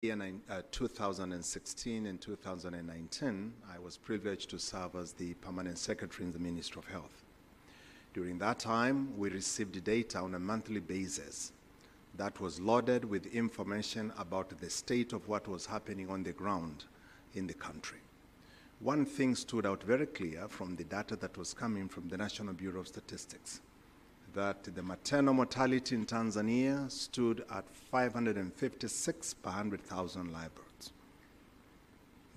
In 2016 and 2019, I was privileged to serve as the Permanent Secretary in the Ministry of Health. During that time, we received data on a monthly basis that was loaded with information about the state of what was happening on the ground in the country. One thing stood out very clear from the data that was coming from the National Bureau of Statistics, that the maternal mortality in Tanzania stood at 556 per 100,000 live births.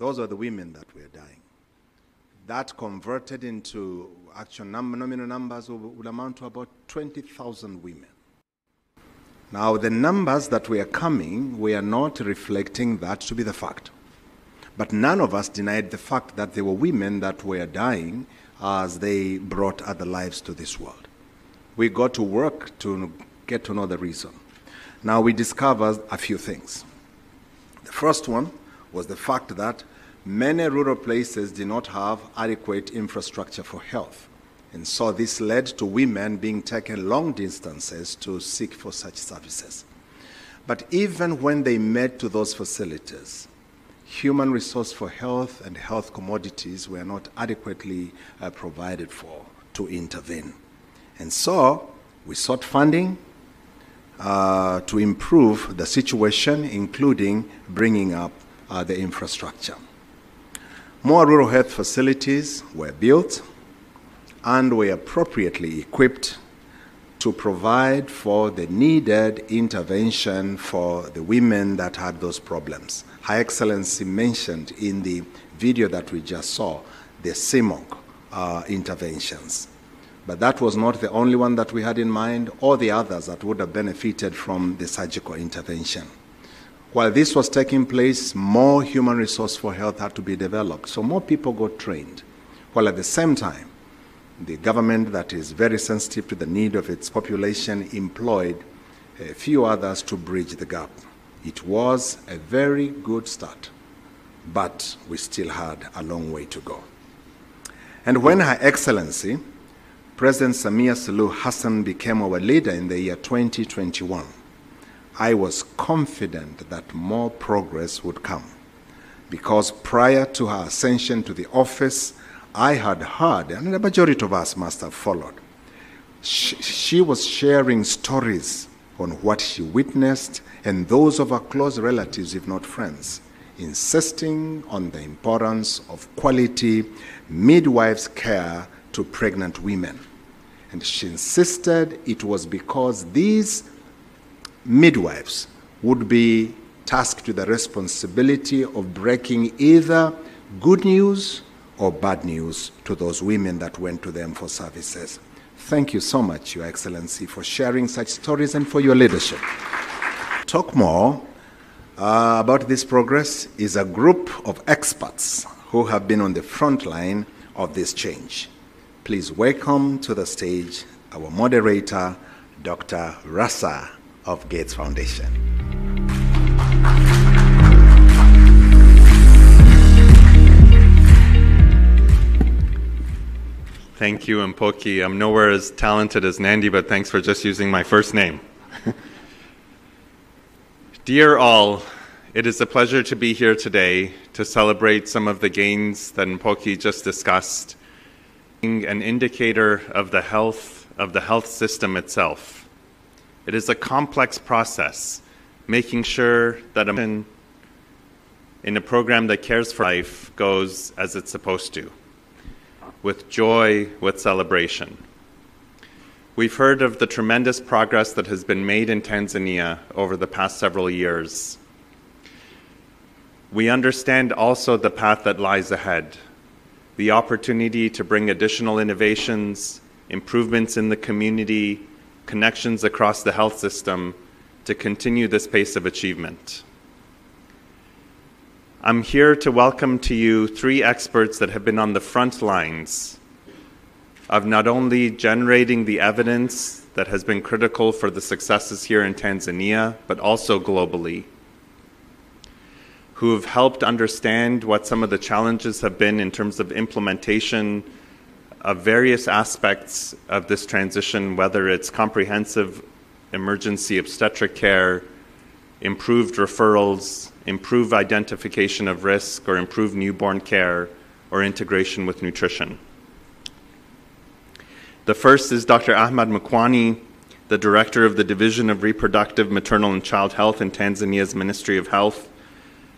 Those are the women that were dying. That converted into actual nominal numbers would amount to about 20,000 women. Now, the numbers that were coming were not reflecting that to be the fact. But none of us denied the fact that there were women that were dying as they brought other lives to this world. We got to work to get to know the reason. Now, we discovered a few things. The first one was the fact that many rural places did not have adequate infrastructure for health. And so this led to women being taken long distances to seek for such services. But even when they met to those facilities, human resource for health and health commodities were not adequately provided for to intervene. And so we sought funding to improve the situation, including bringing up the infrastructure. More rural health facilities were built and were appropriately equipped to provide for the needed intervention for the women that had those problems. Her Excellency mentioned in the video that we just saw the CMOG interventions. But that was not the only one that we had in mind, or the others that would have benefited from the surgical intervention. While this was taking place, more human resource for health had to be developed, so more people got trained. While at the same time, the government that is very sensitive to the need of its population employed a few others to bridge the gap. It was a very good start, but we still had a long way to go. And when Her Excellency President Samia Suluhu Hassan became our leader in the year 2021, I was confident that more progress would come, because prior to her ascension to the office, I had heard, and the majority of us must have followed, she was sharing stories on what she witnessed, and those of her close relatives, if not friends, insisting on the importance of quality midwives' care to pregnant women. And she insisted it was because these midwives would be tasked with the responsibility of breaking either good news or bad news to those women that went to them for services. Thank you so much, Your Excellency, for sharing such stories and for your leadership. Talk more about this progress is a group of experts who have been on the front line of this change. Please welcome to the stage our moderator, Dr. Rasa of Gates Foundation. Thank you, Mpoki. I'm nowhere as talented as Nandi, but thanks for just using my first name. Dear all, it is a pleasure to be here today to celebrate some of the gains that Mpoki just discussed, an indicator of the health system itself. It is a complex process, making sure that in a program that cares for life goes as it's supposed to, with joy, with celebration. We've heard of the tremendous progress that has been made in Tanzania over the past several years. We understand also the path that lies ahead, the opportunity to bring additional innovations, improvements in the community, connections across the health system to continue this pace of achievement. I'm here to welcome to you three experts that have been on the front lines of not only generating the evidence that has been critical for the successes here in Tanzania, but also globally, who have helped understand what some of the challenges have been in terms of implementation of various aspects of this transition, whether it's comprehensive emergency obstetric care, improved referrals, improve identification of risk, or improve newborn care, or integration with nutrition. The first is Dr. Ahmad Mkwani, the Director of the Division of Reproductive, Maternal, and Child Health in Tanzania's Ministry of Health.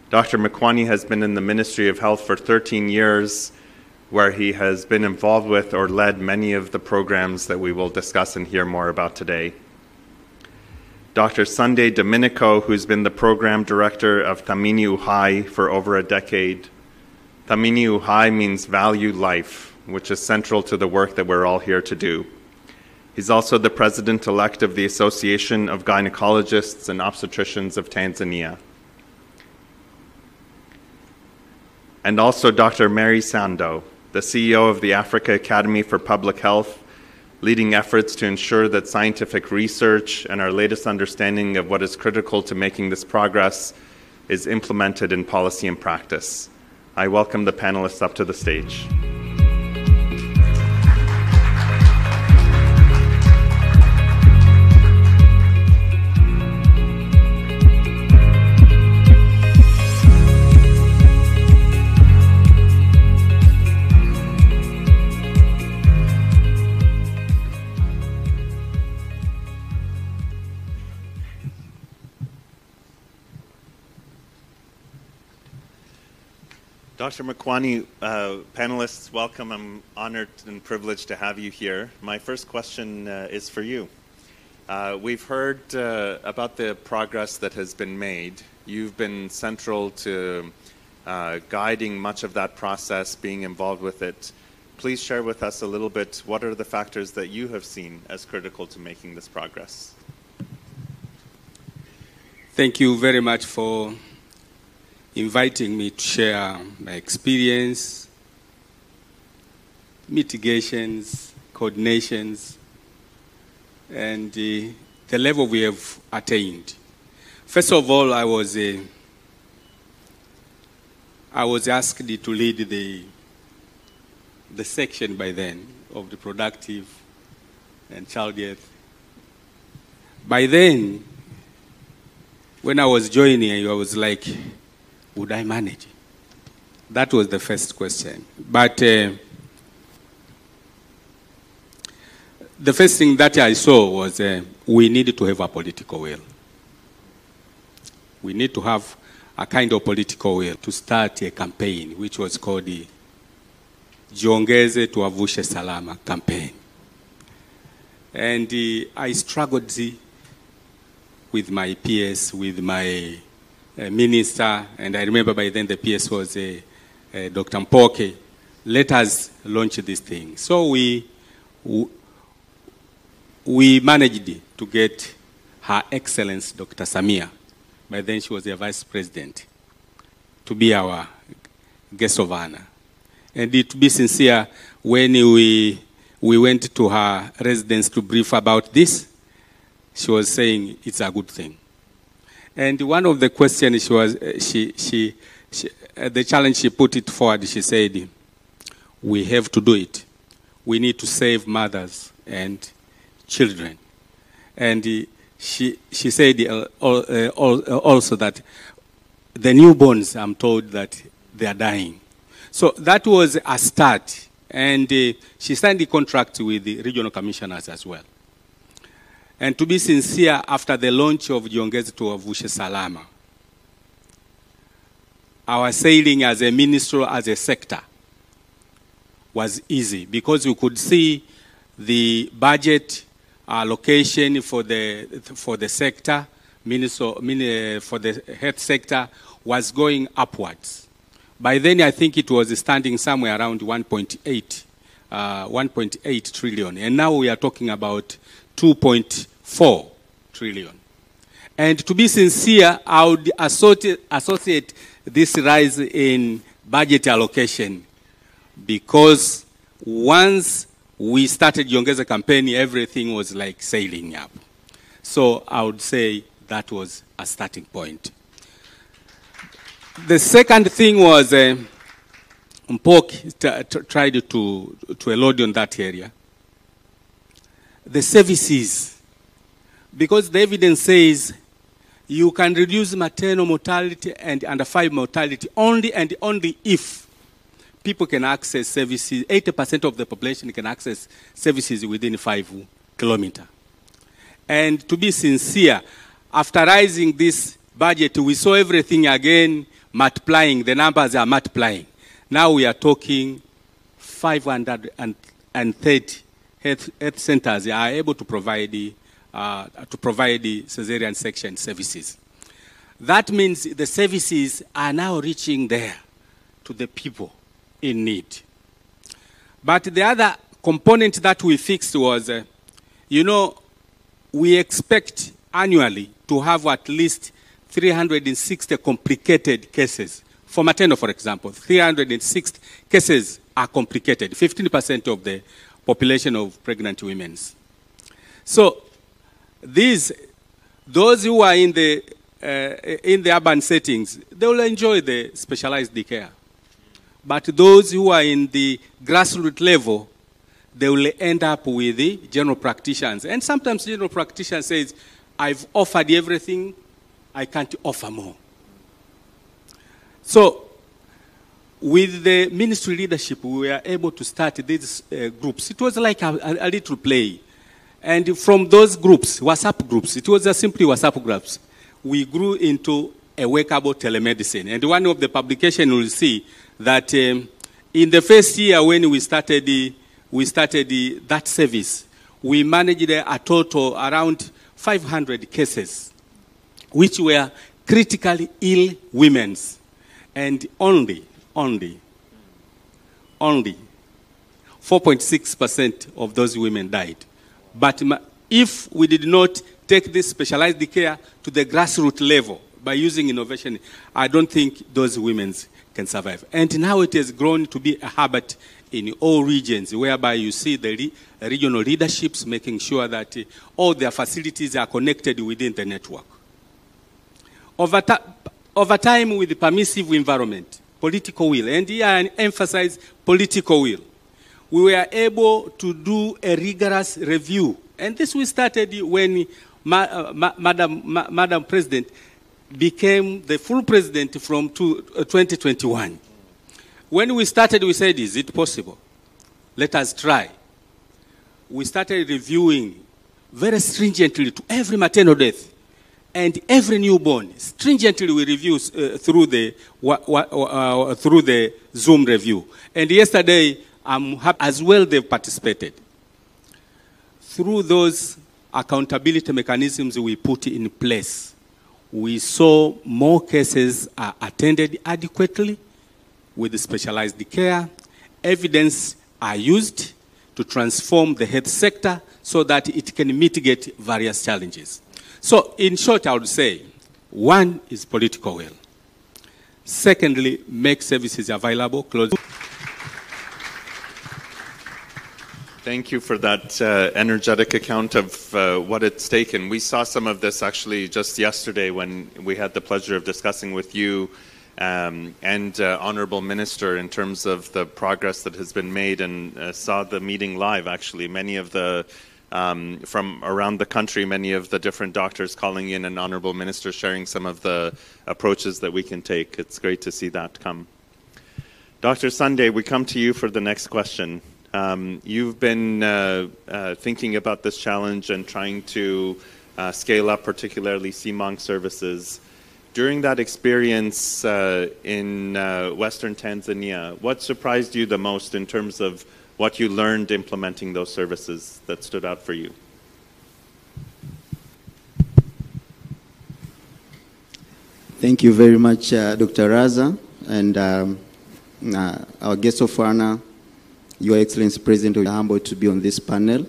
Dr. Mkwani has been in the Ministry of Health for 13 years, where he has been involved with or led many of the programs that we will discuss and hear more about today. Dr. Sunday Domenico, who's been the Program Director of Thamini Uhai for over a decade. Thamini Uhai means value life, which is central to the work that we're all here to do. He's also the President-elect of the Association of Gynecologists and Obstetricians of Tanzania. And also Dr. Mary Sando, the CEO of the Africa Academy for Public Health, leading efforts to ensure that scientific research and our latest understanding of what is critical to making this progress is implemented in policy and practice. I welcome the panelists up to the stage. Dr. Mkwani, panelists, welcome. I'm honored and privileged to have you here. My first question is for you. We've heard about the progress that has been made. You've been central to guiding much of that process, being involved with it. Please share with us a little bit, what are the factors that you have seen as critical to making this progress? Thank you very much for inviting me to share my experience, mitigations, coordinations, and the level we have attained. First of all, I was asked to lead the section by then of the productive and child health. By then, when I was joining, I was like, would I manage? That was the first question. But the first thing that I saw was we needed to have a political will. We need to have a kind of political will to start a campaign, which was called the Jiongeze Tuavushe Salaam campaign. And I struggled with my PS, with my minister, and I remember by then the PS was Dr. Mpoke. Let us launch this thing. So we managed to get Her Excellency Dr. Samia, by then she was the Vice President, to be our guest of honor. And to be sincere, when we went to her residence to brief about this, she was saying it's a good thing. And one of the questions the challenge she put it forward, she said, we have to do it. We need to save mothers and children. And she said also that the newborns, I'm told that they are dying. So that was a start. And she signed the contract with the regional commissioners as well. And to be sincere, after the launch of Jiongeze Tuavushe Salaam, our sailing as a ministry, as a sector, was easy because we could see the budget allocation for the sector, for the health sector, was going upwards. By then, I think it was standing somewhere around 1.8 trillion, and now we are talking about 2.4 trillion. And to be sincere, I would associate this rise in budget allocation because once we started Jiongeze campaign, everything was like sailing up. So I would say that was a starting point. The second thing was Mpoke tried to elude on that area. The services, because the evidence says you can reduce maternal mortality and under 5 mortality only and only if people can access services, 80% of the population can access services within 5 kilometers. And to be sincere, after raising this budget, we saw everything again multiplying. The numbers are multiplying. Now we are talking 530 health centers are able to provide the cesarean section services. That means the services are now reaching there to the people in need. But the other component that we fixed was, we expect annually to have at least 360 complicated cases. For maternal, for example, 360 cases are complicated, 15% of the population of pregnant women. So those who are in the urban settings, they will enjoy the specialized care. But those who are in the grassroots level, they will end up with the general practitioners. And sometimes general practitioner says, I've offered everything, I can't offer more. So with the ministry leadership, we were able to start these groups. It was like a little play. And from those groups, WhatsApp groups, it was simply WhatsApp groups, we grew into a workable telemedicine. And one of the publications will see that in the first year when we started that service, we managed a total around 500 cases, which were critically ill women. And only 4.6% of those women died. But if we did not take this specialized care to the grassroots level by using innovation, I don't think those women can survive. And now it has grown to be a habit in all regions, whereby you see the regional leaderships making sure that all their facilities are connected within the network. Over time, with the permissive environment, political will, and here I emphasize political will, we were able to do a rigorous review. And this we started when Madam President became the full president from 2021. When we started, we said, is it possible? Let us try. We started reviewing very stringently to every maternal death and every newborn. Stringently we review through the Zoom review. And yesterday, I'm happy as well they've participated. Through those accountability mechanisms we put in place, we saw more cases are attended adequately with specialized care. Evidence are used to transform the health sector so that it can mitigate various challenges. So in short, I would say, one is political will. Secondly, make services available close. Thank you for that energetic account of what it's taken. We saw some of this actually just yesterday when we had the pleasure of discussing with you and Honorable Minister in terms of the progress that has been made, and saw the meeting live actually. Many of the, from around the country, many of the different doctors calling in, and Honorable Minister sharing some of the approaches that we can take. It's great to see that come. Dr. Sunday, we come to you for the next question. You've been thinking about this challenge and trying to scale up particularly CMONG services. During that experience in Western Tanzania, what surprised you the most in terms of what you learned implementing those services that stood out for you? Thank you very much, Dr. Raza, and our guest of honor, Your Excellency President. We are humbled to be on this panel.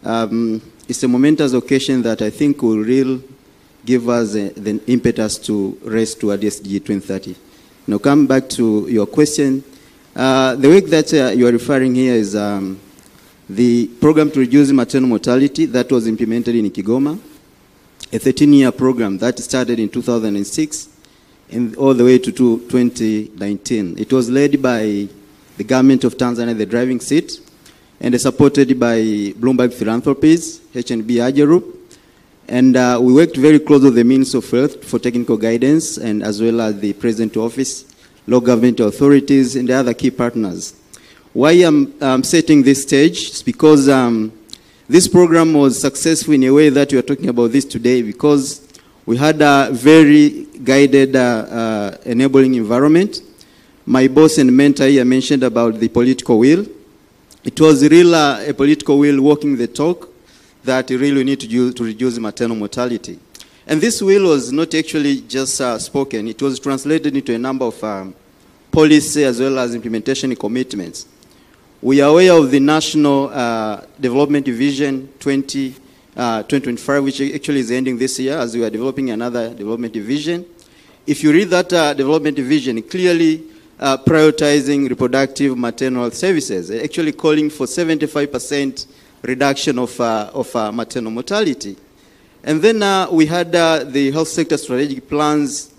It's a momentous occasion that I think will really give us the impetus to race toward SDG 2030. Now, come back to your question. The work that you are referring here is the program to reduce maternal mortality that was implemented in Kigoma, a 13-year program that started in 2006 and all the way to 2019. It was led by the government of Tanzania, the driving seat, and supported by Bloomberg Philanthropies, HNB Aja Group, And we worked very close with the Ministry of Health for technical guidance, and as well as the President Office, local government authorities, and the other key partners. Why I'm setting this stage is because this program was successful in a way that we are talking about this today, because we had a very guided enabling environment. My boss and mentor here mentioned about the political will. It was really a political will walking the talk that really we need to reduce maternal mortality. And this will was not actually just spoken. It was translated into a number of policy as well as implementation commitments. We are aware of the National Development Vision 2025, which actually is ending this year, as we are developing another development vision. If you read that development vision, clearly prioritizing reproductive maternal services, actually calling for 75% reduction of maternal mortality. And then we had the health sector strategic plans,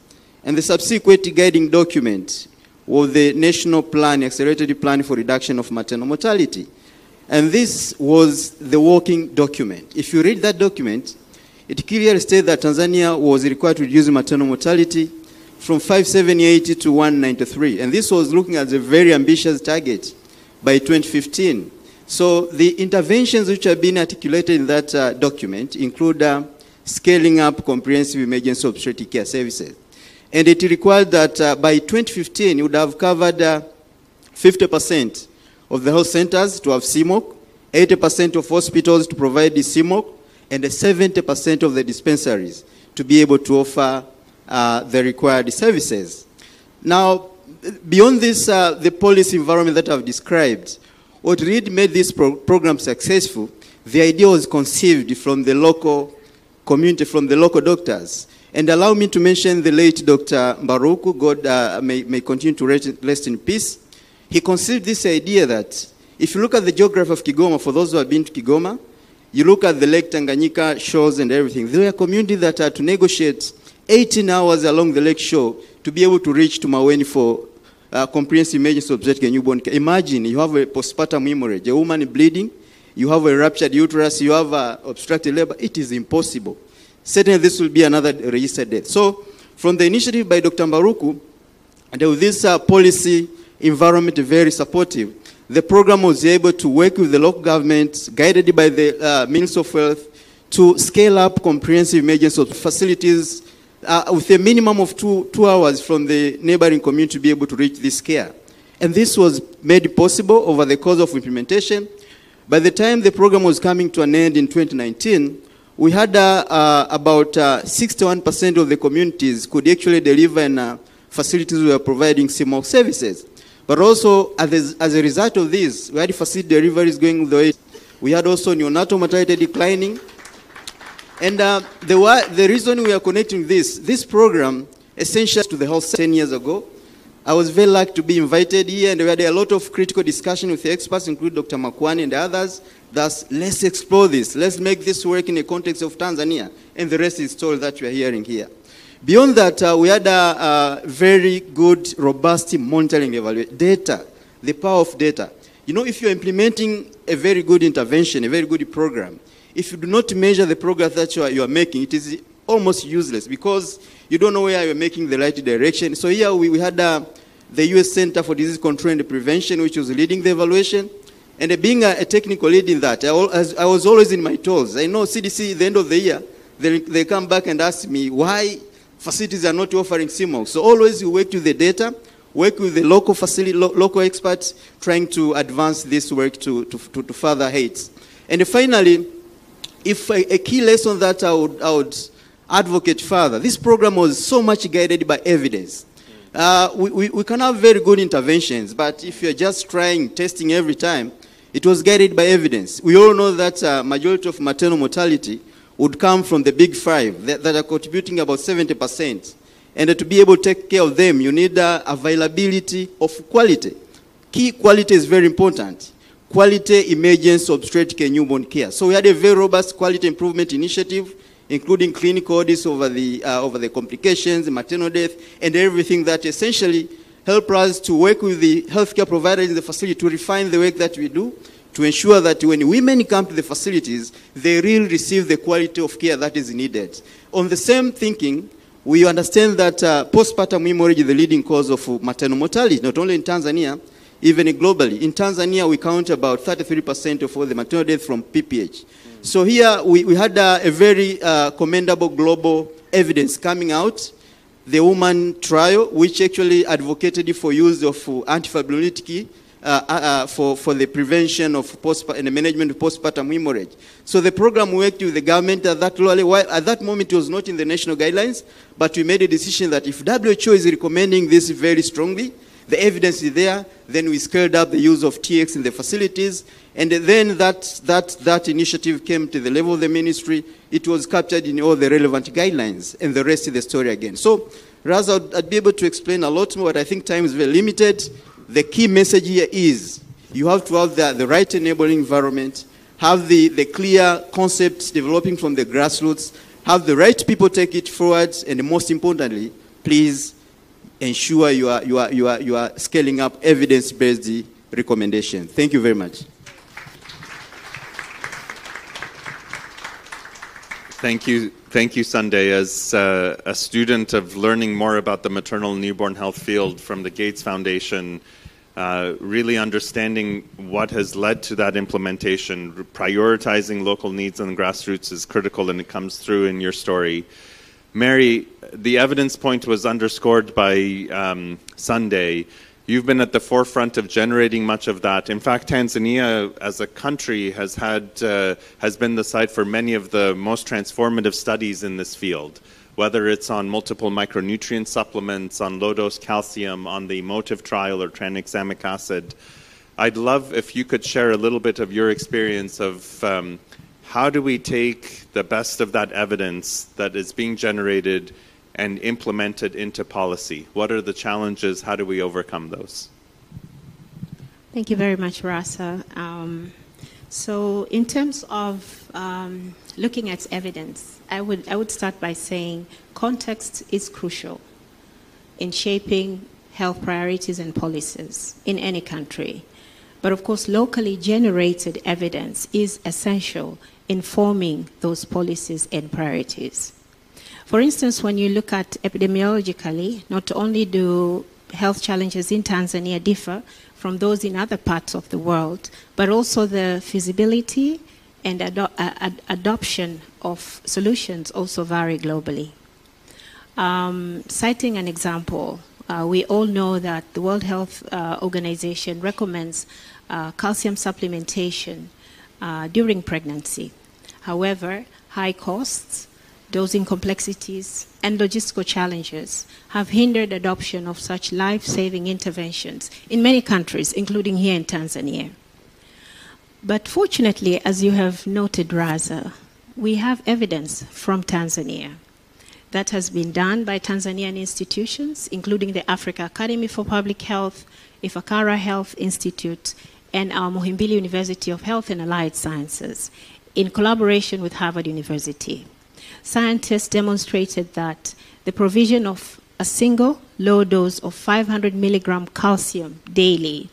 and the subsequent guiding document was the National Plan, Accelerated Plan for Reduction of Maternal Mortality. And this was the working document. If you read that document, it clearly states that Tanzania was required to reduce maternal mortality from 578 to 193. And this was looking at a very ambitious target by 2015. So the interventions which have been articulated in that document include scaling up comprehensive emergency obstetric care services. And it required that by 2015, you would have covered 50% of the health centers to have CMOC, 80% of hospitals to provide the CMOC, and 70% of the dispensaries to be able to offer the required services. Now, beyond this, the policy environment that I've described, what really made this program successful, the idea was conceived from the local community, from the local doctors. And allow me to mention the late Dr. Mbaruku, God may continue to rest in peace. He conceived this idea that if you look at the geography of Kigoma, for those who have been to Kigoma, you look at the Lake Tanganyika shores and everything. There were communities that had to negotiate 18 hours along the lake shore to be able to reach to Maweni for comprehensive emergency obstetric and newborn care. Imagine you have a postpartum hemorrhage, a woman bleeding, you have a ruptured uterus, you have obstructed labor. It is impossible. Certainly this will be another registered death. So from the initiative by Dr. Mbaruku, and with this policy environment very supportive, the program was able to work with the local government, guided by the Ministry of Health, to scale up comprehensive emergency facilities with a minimum of two hours from the neighboring community to be able to reach this care. And this was made possible over the course of implementation. By the time the program was coming to an end in 2019, we had about 61% of the communities could actually deliver in facilities we were providing CMOC services. But also, as a result of this, we had facility deliveries going the way. We had also neonatal mortality declining. And the reason we are connecting this program, essentially to the health 10 years ago, I was very lucky to be invited here, and we had a lot of critical discussion with the experts, including Dr. Makwani and others. Thus, let's explore this. Let's make this work in the context of Tanzania. And the rest is story that we are hearing here. Beyond that, we had a very good, robust monitoring evaluation. Data, the power of data. You know, if you're implementing a very good intervention, a very good program, if you do not measure the progress that you are making, it is almost useless because you don't know where you're making the right direction. So here we had the U.S. Center for Disease Control and Prevention, which was leading the evaluation. And being a technical lead in that, I was always in my toes. I know CDC, at the end of the year, they come back and ask me why facilities are not offering CMOC. So always you work with the data, work with the local facility, local experts, trying to advance this work to further heights. And finally, if a key lesson that I would advocate further, this program was so much guided by evidence. We can have very good interventions, but if you're just trying, testing every time, it was guided by evidence. We all know that majority of maternal mortality would come from the big five that are contributing about 70%. And to be able to take care of them, you need availability of quality. Key quality is very important. Quality emergency obstetric and newborn care. So we had a very robust quality improvement initiative, including clinical audits over the complications, maternal death, and everything that essentially help us to work with the healthcare providers in the facility to refine the work that we do, to ensure that when women come to the facilities, they really receive the quality of care that is needed. On the same thinking, we understand that postpartum hemorrhage is the leading cause of maternal mortality, not only in Tanzania, even globally. In Tanzania, we count about 33% of all the maternal deaths from PPH. So here, we had a very commendable global evidence coming out, the woman trial, which actually advocated for use of antifibrinolytic for the prevention of and the management of postpartum hemorrhage. So the program worked with the government at that moment it was not in the national guidelines, but we made a decision that if WHO is recommending this very strongly, the evidence is there, then we scaled up the use of TX in the facilities, and then that initiative came to the level of the ministry. It was captured in all the relevant guidelines, and the rest is the story again. So, Raz, I'd be able to explain a lot more, but I think time is very limited. The key message here is you have to have the right enabling environment, have the clear concepts developing from the grassroots, have the right people take it forward, and most importantly, please ensure you are scaling up evidence-based recommendations. Thank you very much. Thank you, Sunday. As a student of learning more about the maternal and newborn health field from the Gates Foundation, really understanding what has led to that implementation, prioritizing local needs and grassroots is critical, and it comes through in your story. Mary, the evidence point was underscored by Sunday. You've been at the forefront of generating much of that. In fact, Tanzania as a country has been the site for many of the most transformative studies in this field, whether it's on multiple micronutrient supplements, on low-dose calcium, on the MOTIVE trial or tranexamic acid. I'd love if you could share a little bit of your experience of how do we take the best of that evidence that is being generated and implemented into policy? What are the challenges? How do we overcome those? Thank you very much, Rasa. So in terms of looking at evidence, I would start by saying context is crucial in shaping health priorities and policies in any country. But of course, locally generated evidence is essential in forming those policies and priorities. For instance, when you look at epidemiologically, not only do health challenges in Tanzania differ from those in other parts of the world, but also the feasibility and adoption of solutions also vary globally. Citing an example, we all know that the World Health Organization recommends calcium supplementation during pregnancy. However, high costs, dosing complexities, and logistical challenges have hindered adoption of such life-saving interventions in many countries, including here in Tanzania. But fortunately, as you have noted, Raza, we have evidence from Tanzania that has been done by Tanzanian institutions, including the Africa Academy for Public Health, Ifakara Health Institute, and our Muhimbili University of Health and Allied Sciences, in collaboration with Harvard University. Scientists demonstrated that the provision of a single low dose of 500 milligram calcium daily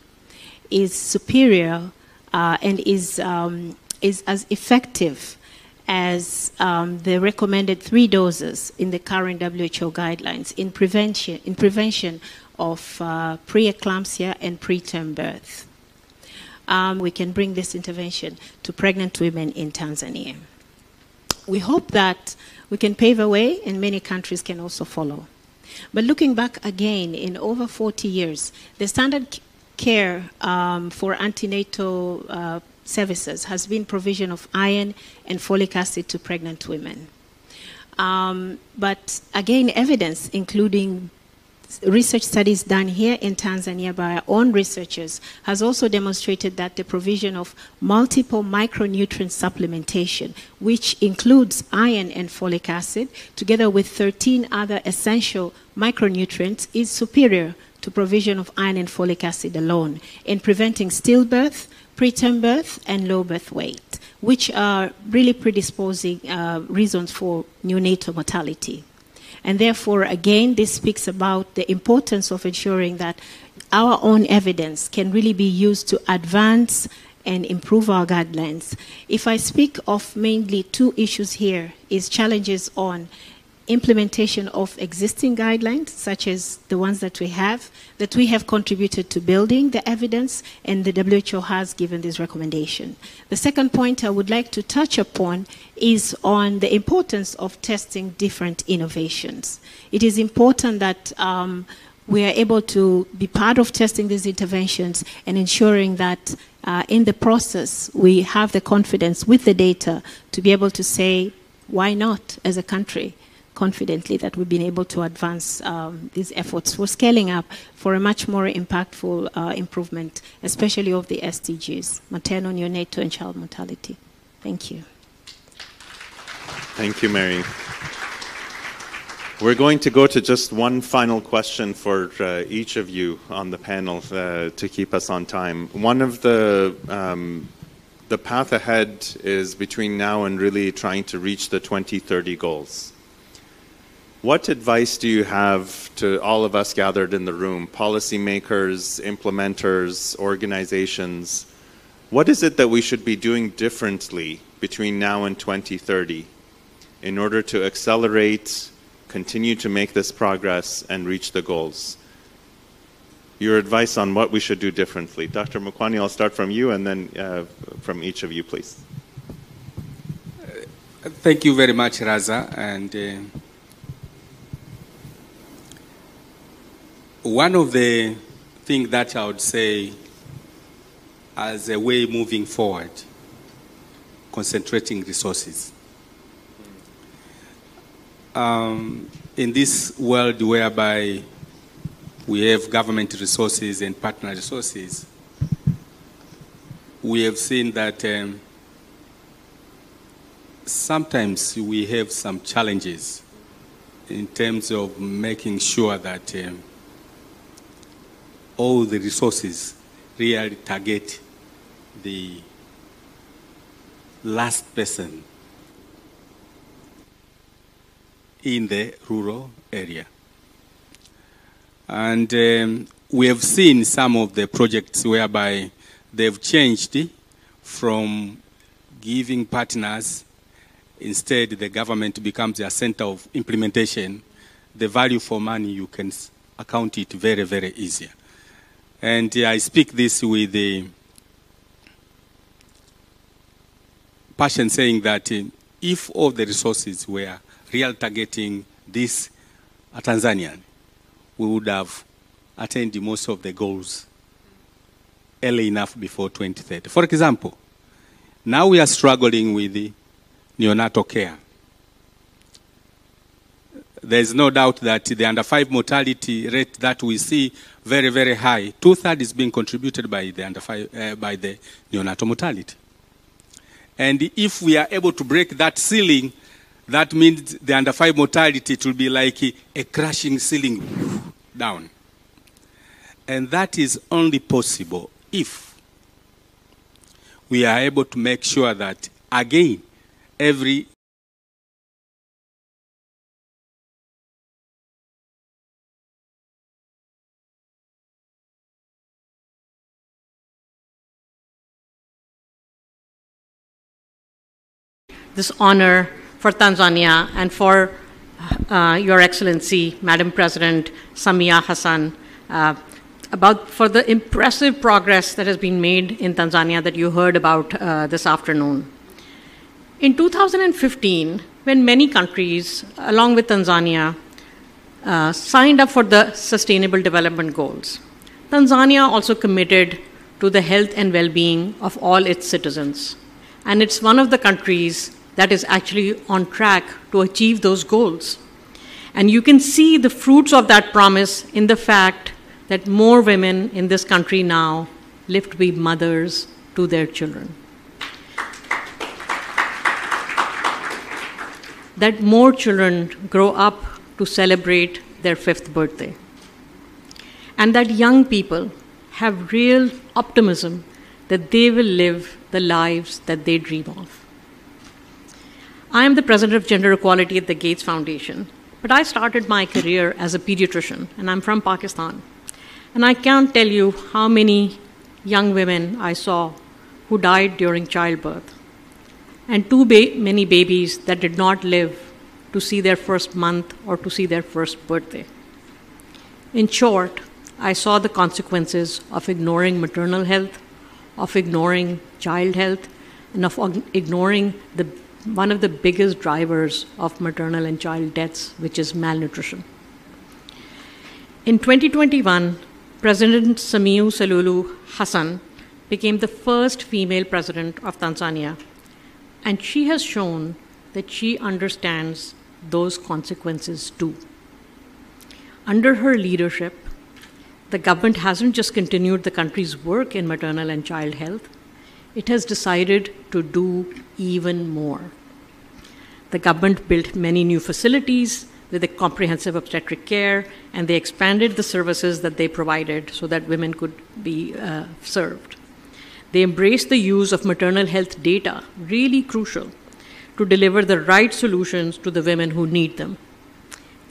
is superior and is as effective as the recommended 3 doses in the current WHO guidelines in prevention of preeclampsia and preterm birth. We can bring this intervention to pregnant women in Tanzania. We hope that we can pave a way and many countries can also follow. But looking back again, in over 40 years, the standard care for antenatal services has been provision of iron and folic acid to pregnant women. But again, evidence, including research studies done here in Tanzania by our own researchers, has also demonstrated that the provision of multiple micronutrient supplementation, which includes iron and folic acid, together with 13 other essential micronutrients, is superior to provision of iron and folic acid alone in preventing stillbirth, preterm birth, and low birth weight, which are really predisposing reasons for neonatal mortality. And therefore, again, this speaks about the importance of ensuring that our own evidence can really be used to advance and improve our guidelines. If I speak of mainly two issues here, is challenges on implementation of existing guidelines, such as the ones that we have contributed to building the evidence, and the WHO has given this recommendation. The second point I would like to touch upon is on the importance of testing different innovations. It is important that we are able to be part of testing these interventions and ensuring that in the process we have the confidence with the data to be able to say, why not as a country, confidently that we've been able to advance these efforts for scaling up for a much more impactful improvement, especially of the SDGs, maternal, neonatal, and child mortality. Thank you. Thank you, Mary. We're going to go to just one final question for each of you on the panel to keep us on time. One of the path ahead is between now and really trying to reach the 2030 goals. What advice do you have to all of us gathered in the room, policymakers, implementers, organizations? What is it that we should be doing differently between now and 2030 in order to accelerate, continue to make this progress, and reach the goals? Your advice on what we should do differently. Dr. Mukwani, I'll start from you, and then from each of you, please. Thank you very much, Raza. And one of the things that I would say as a way moving forward, concentrating resources. In this world whereby we have government resources and partner resources, we have seen that sometimes we have some challenges in terms of making sure that all the resources really target the last person in the rural area. And we have seen some of the projects whereby they've changed from giving partners, instead the government becomes a center of implementation. The value for money, you can account it very, very easier. And I speak this with the passion, saying that if all the resources were real targeting this Tanzanian, we would have attained most of the goals early enough before 2030. For example, now we are struggling with the neonatal care. There is no doubt that the under-5 mortality rate that we see very, very high, 2/3 is being contributed by the by the neonatal mortality. And if we are able to break that ceiling, that means the under-5 mortality, it will be like a crashing ceiling down. And that is only possible if we are able to make sure that, again, every this honor for Tanzania and for Your Excellency, Madam President Samia Hassan, for the impressive progress that has been made in Tanzania that you heard about this afternoon. In 2015, when many countries, along with Tanzania, signed up for the Sustainable Development Goals, Tanzania also committed to the health and well-being of all its citizens. And it's one of the countries that is actually on track to achieve those goals. And you can see the fruits of that promise in the fact that more women in this country now live to be mothers to their children. That more children grow up to celebrate their 5th birthday. And that young people have real optimism that they will live the lives that they dream of. I am the president of Gender Equality at the Gates Foundation, but I started my career as a pediatrician, and I'm from Pakistan. And I can't tell you how many young women I saw who died during childbirth, and too many babies that did not live to see their first month or to see their first birthday. In short, I saw the consequences of ignoring maternal health, of ignoring child health, and of ignoring one of the biggest drivers of maternal and child deaths, which is malnutrition. In 2021, President Samia Suluhu Hassan became the first female president of Tanzania, and she has shown that she understands those consequences too. Under her leadership, the government hasn't just continued the country's work in maternal and child health, it has decided to do even more. The government built many new facilities with a comprehensive obstetric care, and they expanded the services that they provided so that women could be served. They embraced the use of maternal health data, really crucial, to deliver the right solutions to the women who need them.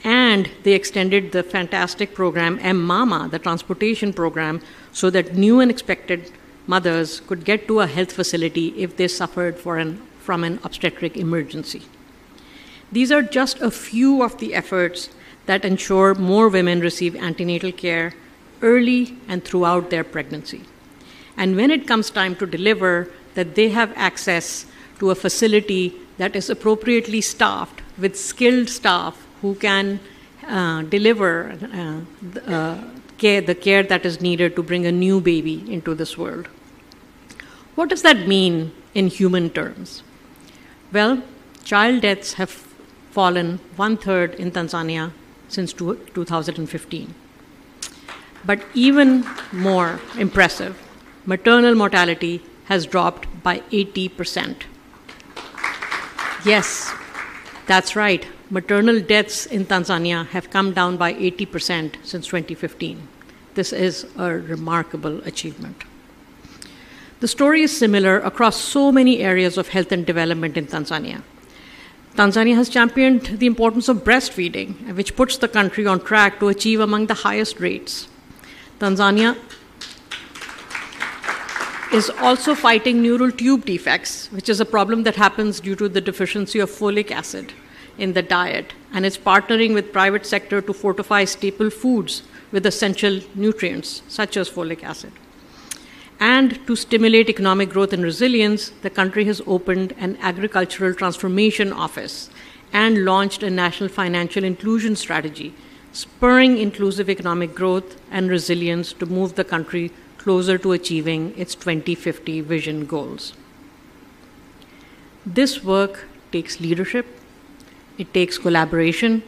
And they extended the fantastic program M-Mama, the transportation program, so that new and expected mothers could get to a health facility if they suffered from an obstetric emergency. These are just a few of the efforts that ensure more women receive antenatal care early and throughout their pregnancy. And when it comes time to deliver, that they have access to a facility that is appropriately staffed with skilled staff who can deliver the care that is needed to bring a new baby into this world. What does that mean in human terms? Well, child deaths have fallen 1/3 in Tanzania since 2015. But even more impressive, maternal mortality has dropped by 80%. Yes, that's right. Maternal deaths in Tanzania have come down by 80% since 2015. This is a remarkable achievement. The story is similar across so many areas of health and development in Tanzania. Tanzania has championed the importance of breastfeeding, which puts the country on track to achieve among the highest rates. Tanzania is also fighting neural tube defects, which is a problem that happens due to the deficiency of folic acid in the diet, and it's partnering with private sector to fortify staple foods with essential nutrients, such as folic acid. And to stimulate economic growth and resilience, the country has opened an agricultural transformation office and launched a national financial inclusion strategy, spurring inclusive economic growth and resilience to move the country closer to achieving its 2050 vision goals. This work takes leadership, it takes collaboration,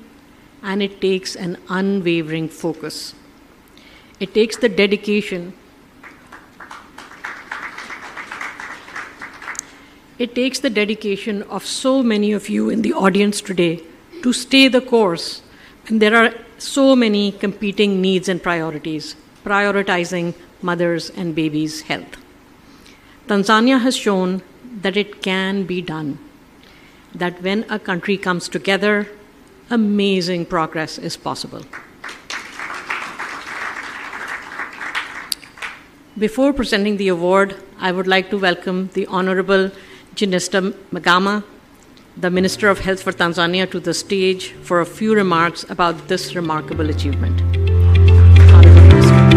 and it takes an unwavering focus. It takes the dedication. It takes the dedication of so many of you in the audience today to stay the course. And there are so many competing needs and priorities, prioritizing mothers' and babies' health. Tanzania has shown that it can be done, that when a country comes together, amazing progress is possible. Before presenting the award, I would like to welcome the Honorable Jenista Magama, the Minister of Health for Tanzania, to the stage for a few remarks about this remarkable achievement. Honorable Minister.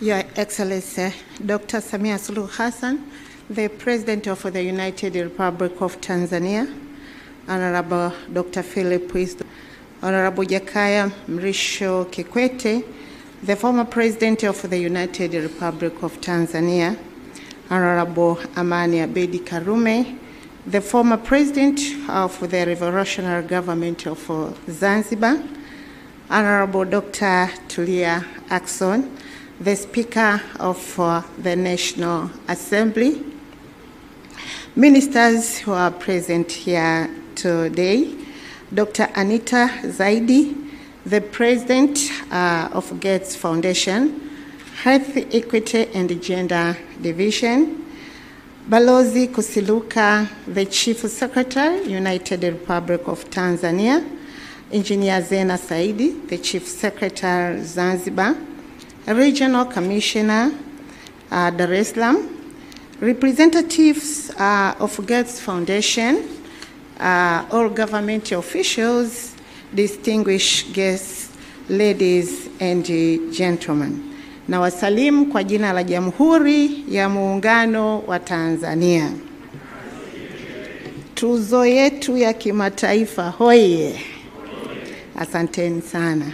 Your Excellency, Dr. Samia Suluhu Hassan, the President of the United Republic of Tanzania, Honorable Dr. Philip Wisdom, Honorable Jakaya Mrisho Kikwete, the former President of the United Republic of Tanzania, Honorable Amani Abedi Karume, the former President of the Revolutionary Government of Zanzibar, Honorable Dr. Tulia Ackson, the Speaker of the National Assembly, ministers who are present here today, Dr. Anita Zaidi, the President of Gates Foundation, Health Equity and Gender Division, Balozi Kusiluka, the Chief Secretary, United Republic of Tanzania, Engineer Zena Saidi, the Chief Secretary, Zanzibar, Regional Commissioner, Dar es Salaam, representatives of Gates Foundation, all government officials, distinguished guests, ladies and gentlemen. Na wasalimu kwa jina la Jamhuri ya Muungano wa Tanzania. Tuzo yetu ya kimataifa hoye. Asanteni sana.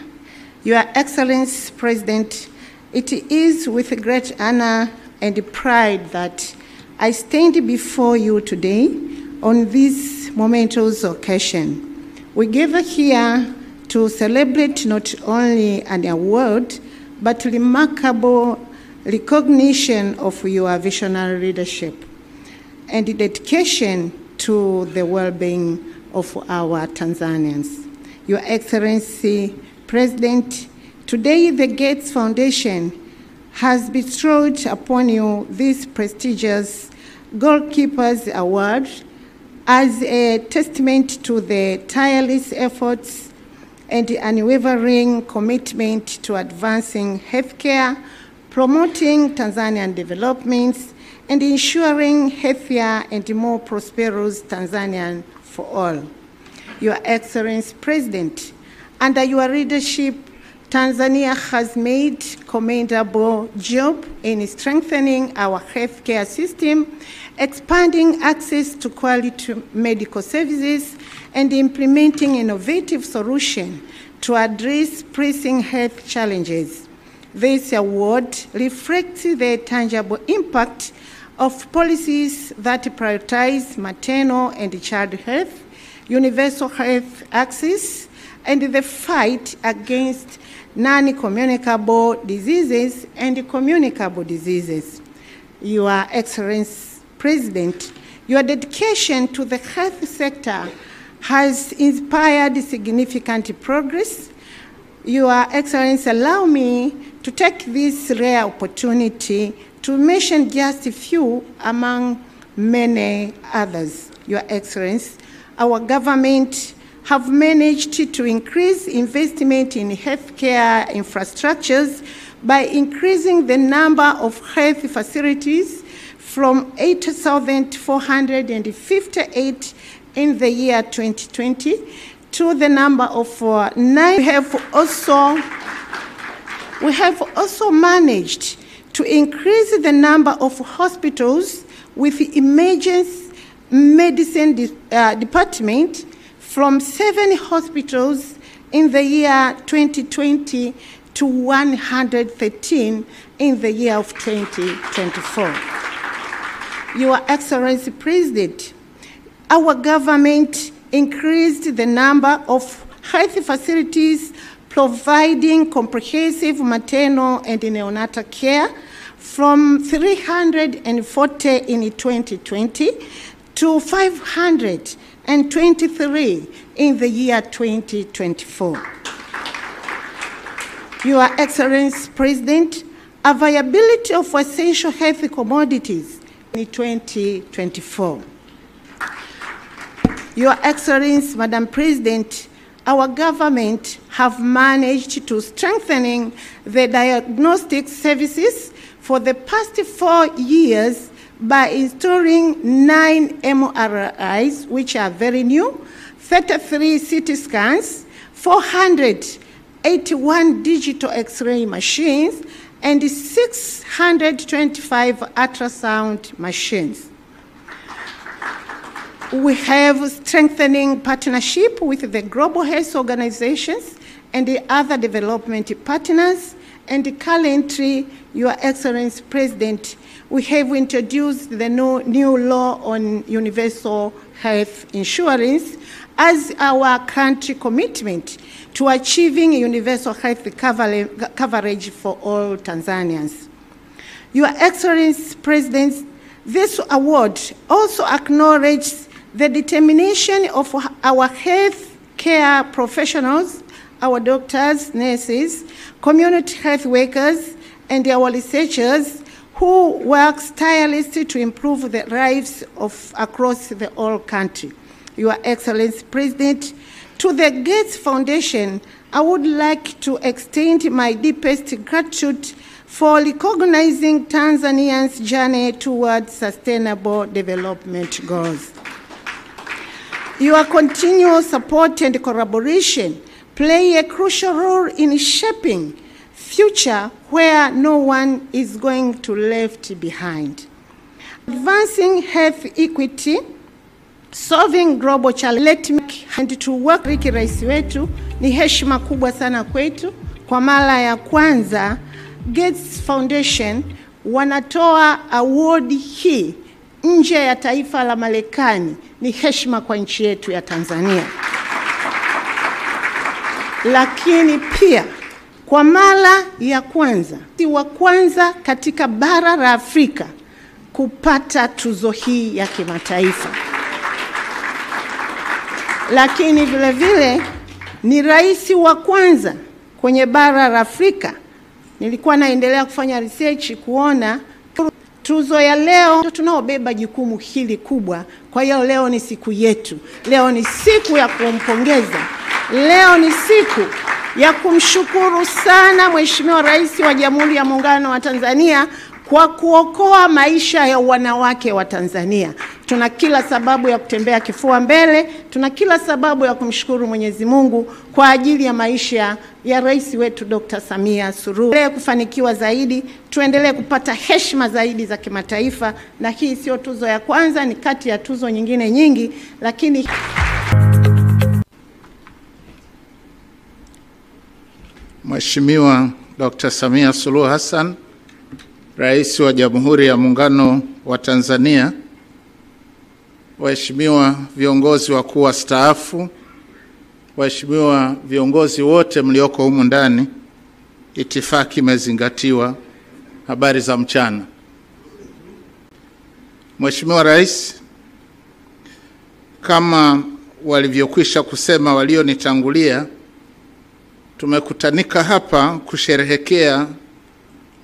Your Excellency President, it is with great honor and pride that I stand before you today on this momentous occasion. We gather here to celebrate not only an award, but remarkable recognition of your visionary leadership and dedication to the well-being of our Tanzanians. Your Excellency President, today the Gates Foundation has bestowed upon you this prestigious Goalkeepers Award as a testament to the tireless efforts and unwavering commitment to advancing healthcare, promoting Tanzanian developments, and ensuring healthier and more prosperous Tanzania for all. Your Excellency President, under your leadership, Tanzania has made commendable job in strengthening our healthcare system, expanding access to quality medical services, and implementing innovative solutions to address pressing health challenges. This award reflects the tangible impact of policies that prioritize maternal and child health, universal health access, and the fight against non-communicable diseases and communicable diseases. Your Excellency President, your dedication to the health sector has inspired significant progress. Your Excellency, allow me to take this rare opportunity to mention just a few among many others. Your Excellency, our government have managed to increase investment in healthcare infrastructures by increasing the number of health facilities from 8,458 in the year 2020 to the number of 9. We have also managed to increase the number of hospitals with emergency medicine department from 7 hospitals in the year 2020 to 113 in the year of 2024. Your Excellency President, our government increased the number of health facilities providing comprehensive maternal and neonatal care from 340 in 2020 to 523 in the year 2024. Your Excellency President, availability of essential health commodities in 2024. Your Excellency, Madam President, our government have managed to strengthening the diagnostic services for the past 4 years by installing 9 MRIs, which are very new, 33 CT scans, 481 digital X-ray machines, and 625 ultrasound machines. We have strengthening partnership with the global health organizations and the other development partners, and currently, Your Excellency President, we have introduced the new law on universal health insurance as our country commitment to achieving universal health coverage for all Tanzanians. Your Excellency President, this award also acknowledges the determination of our health care professionals, our doctors, nurses, community health workers, and our researchers who works tirelessly to improve the lives of across the whole country. Your Excellency President, to the Gates Foundation, I would like to extend my deepest gratitude for recognizing Tanzanians' journey towards sustainable development goals. Your continual support and collaboration play a crucial role in shaping future where no one is going to be left behind. Advancing health equity, solving global challenges. Let me hand to work with Rais wetu. Ni heshima kubwa sana kwetu. Kwa mara ya kwanza, Gates Foundation wanatoa award hii nje ya taifa la Marekani. Ni heshima kwa nchi yetu ya Tanzania. Lakini pia kwa mara ya kwanza, si wa kwanza katika bara la Afrika kupata tuzo hii ya kimataifa. Lakini vile vile ni rais wa kwanza kwenye bara la Afrika. Nilikuwa naendelea kufanya research kuona tuzo ya leo tunaobeba jukumu hili kubwa. Kwa hiyo leo ni siku yetu. Leo ni siku ya kumpongeza. Leo ni siku ya kumshukuru sana Mheshimiwa Rais wa Jamhuri ya Muungano wa Tanzania kwa kuokoa maisha ya wanawake wa Tanzania. Tuna kila sababu ya kutembea kifua mbele, tuna kila sababu ya kumshukuru Mwenyezi Mungu kwa ajili ya maisha ya Rais wetu Dr. Samia Suluhu. Tuendelee kufanikiwa zaidi, tuendelee kupata heshima zaidi za kimataifa, na hii sio tuzo ya kwanza, ni kati ya tuzo nyingine nyingi, lakini Mheshimiwa Dr. Samia Suluhu Hassan, Rais wa Jamhuri ya Muungano wa Tanzania, waheshimiwa viongozi wakuu wastaafu, waheshimiwa viongozi wote mlioko humu ndani, itifaki imezingatiwa. Habari za mchana. Mheshimiwa Rais, kama walivyokwisha kusema walionitangulia, tumekutanika hapa kusherehekea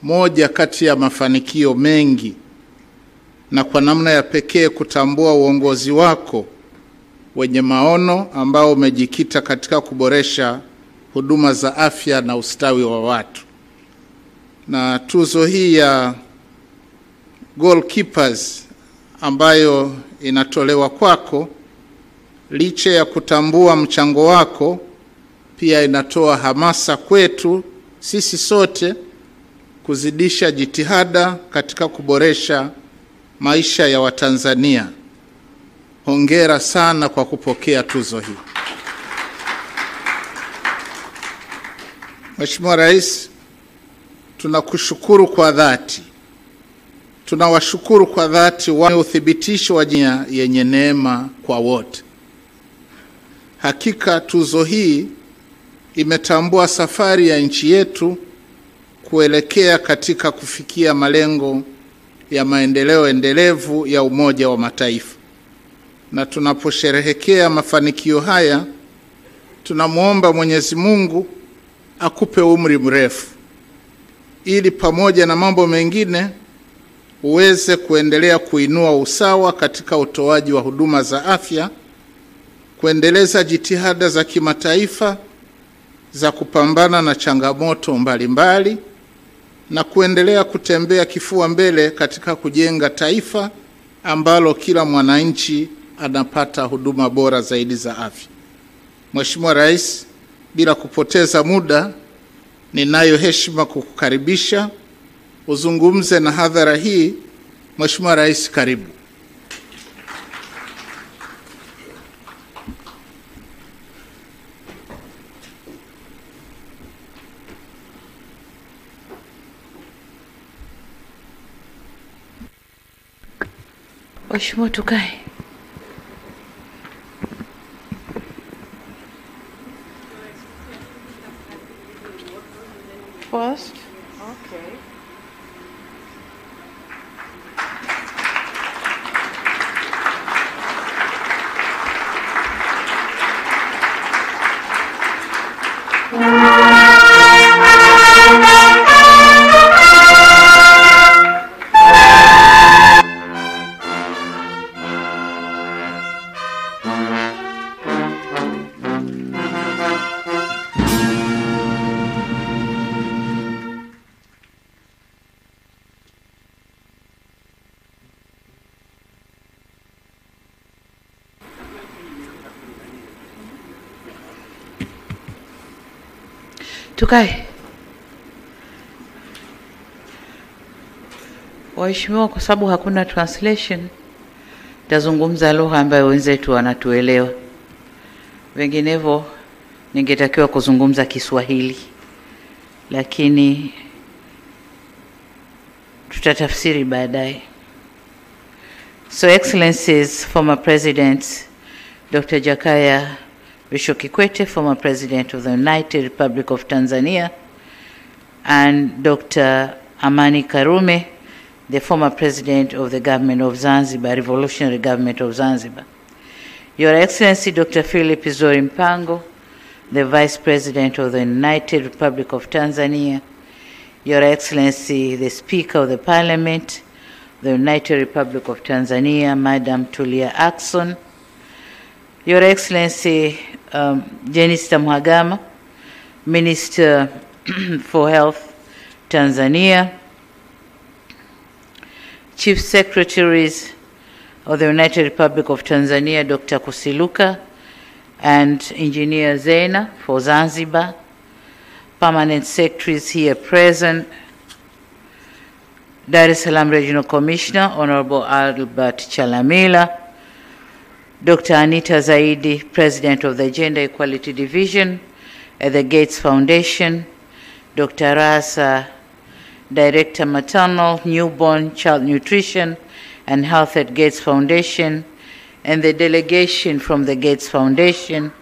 moja kati ya mafanikio mengi, na kwa namna ya pekee kutambua uongozi wako wenye maono ambao umejikita katika kuboresha huduma za afya na ustawi wa watu. Na tuzo hii ya Goalkeepers ambayo inatolewa kwako, licha ya kutambua mchango wako, pia inatoa hamasa kwetu sisi sote kuzidisha jitihada katika kuboresha maisha ya Watanzania. Hongera sana kwa kupokea tuzo hii. Mheshimiwa Rais, tunakushukuru kwa dhati. Tunawashukuru kwa dhati wa uthibitisho wa jina yenye neema kwa wote. Hakika tuzo hii imetambua safari ya nchi yetu kuelekea katika kufikia malengo ya maendeleo endelevu ya Umoja wa Mataifa. Na tunaposherehekea mafanikio haya, tunamuomba Mwenyezi Mungu akupe umri mrefu, ili pamoja na mambo mengine uweze kuendelea kuinua usawa katika utoaji wa huduma za afya, kuendeleza jitihada za kimataifa za kupambana na changamoto mbalimbali, na kuendelea kutembea kifua mbele katika kujenga taifa ambalo kila mwananchi anapata huduma bora zaidi za afya. Mheshimiwa Rais, bila kupoteza muda, ninayo heshima kukukaribisha uzungumze na hadhara hii. Mheshimiwa Rais, karibu. Mheshimiwa, tukae. First. Okay. Tukae. Waheshimiwa, kwa sababu hakuna translation, tazungumza lugha ambayo wenzetu wanatuelewa. Vinginevyo ningetakiwa kuzungumza Kiswahili, lakini tutatafsiri baadaye. So Excellencies, former President Dr. Jakaya Mrisho Kikwete, former President of the United Republic of Tanzania, and Dr. Amani Karume, the former President of the Government of Zanzibar, Revolutionary Government of Zanzibar. Your Excellency Dr. Philip Isdori Mpango, the Vice President of the United Republic of Tanzania, Your Excellency the Speaker of the Parliament, the United Republic of Tanzania, Madam Tulia Ackson, Your Excellency Jenista Mhagama, Minister for Health, Tanzania, Chief Secretaries of the United Republic of Tanzania, Dr. Kusiluka, and Engineer Zena for Zanzibar, Permanent Secretaries here present, Dar es Salaam Regional Commissioner, Honorable Albert Chalamila, Dr. Anita Zaidi, President of the Gender Equality Division at the Gates Foundation, Dr. Rasa, Director Maternal, Newborn, Child Nutrition and Health at Gates Foundation, and the delegation from the Gates Foundation,